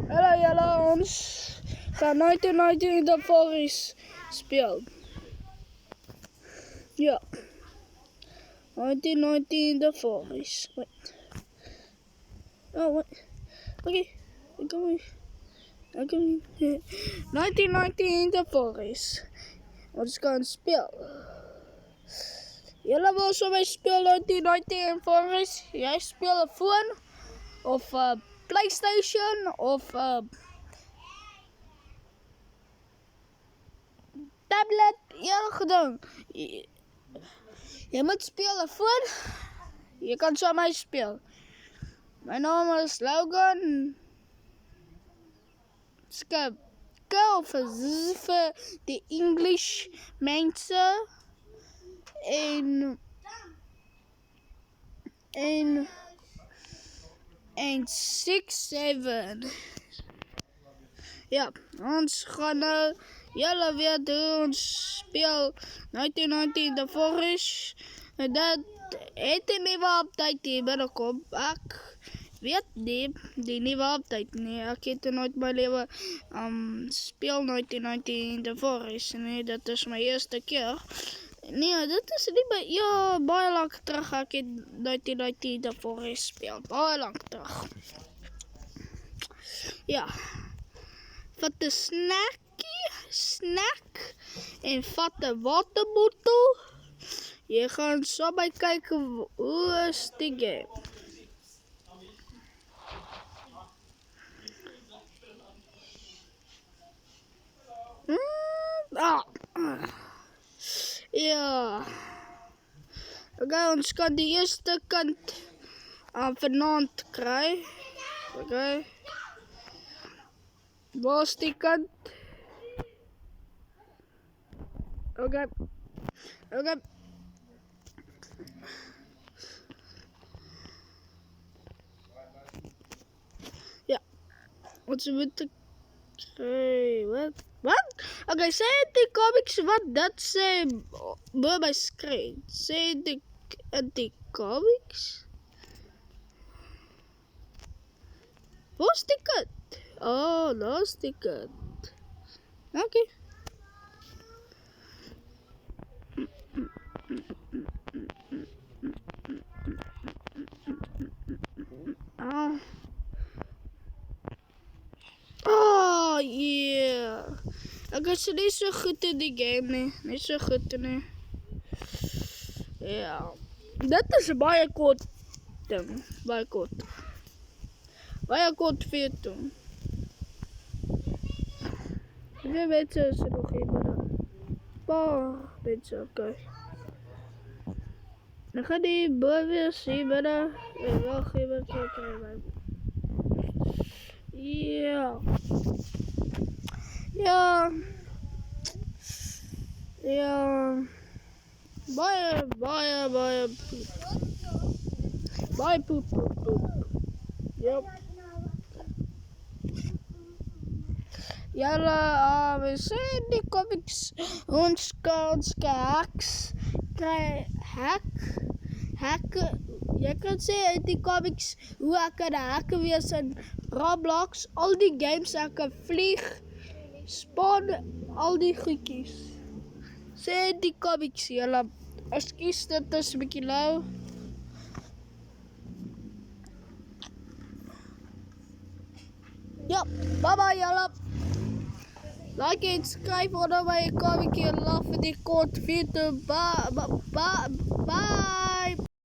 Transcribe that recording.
Hallo julle, ons gaan 1919 in de Forest speel. Ja. 1919 in de Forest. Wait. Oh, wait. Okay. Ik kom hier. 1919 in de Forest. Ons gaan speel. Julle wil so my speel 1919 in Forest? Jy speel 'n foon of 'n PlayStation of 'n tablet, enige ding. Jy moet speel 'n foon. Jy kan so my speel. My naam is Logan. Skip. Go vir die English mense. En 6-7. Ja, ons gaan nou, julle weet hoe ons speel 1919 The Forest. En dat het 'n nuwe update hier binnekom. Ek weet nie, die nuwe update nie. Ek het nooit my lewe speel 1919 The Forest. Nee, dit is my eerste keer. Nee, dit is nie baie lank terug. Ek het 1919 The Forest speel. Baie lank terug. Ja. Vat 'n snack en vat 'n waterbottel. Jy gaan so by kyk hoe is die game. Ja. Okay, ons kan die eerste kant vanaand kry. Okay. Waar is die kant? Okay. Ja. Ons moet kry. Wat? Okay, sê die comics wat dat sê bo my skerm. Sê die comics. Waar is die kant? Oh, daar's die kant. Okay. Oh, yeah. Ek is nie so goed in die game nie. Nie so goed nie. Ja. Dit is baie kort ding. Baie kort. Baie kort vir toe. Hoeveel mense is er nog hier binne? Paar mense, okay. Dan gaan die bovenweers hier binne. En wacht, hier ben ik kry. Ja. Ja. Ja. Baie poep. Yep. Julle, we sien die comics. Ons kan hacks kry. Hack. Jy kan sê uit die comics hoe ek kan hacker wees in Roblox. Al die games ek kan vlieg. Spawn al die goedjies. Sê die comics julle. Ekskuus, dit is 'n bietjie lou. Ja, bye julle. Like en subscribe onder my comic en love vir die kort video. Bye.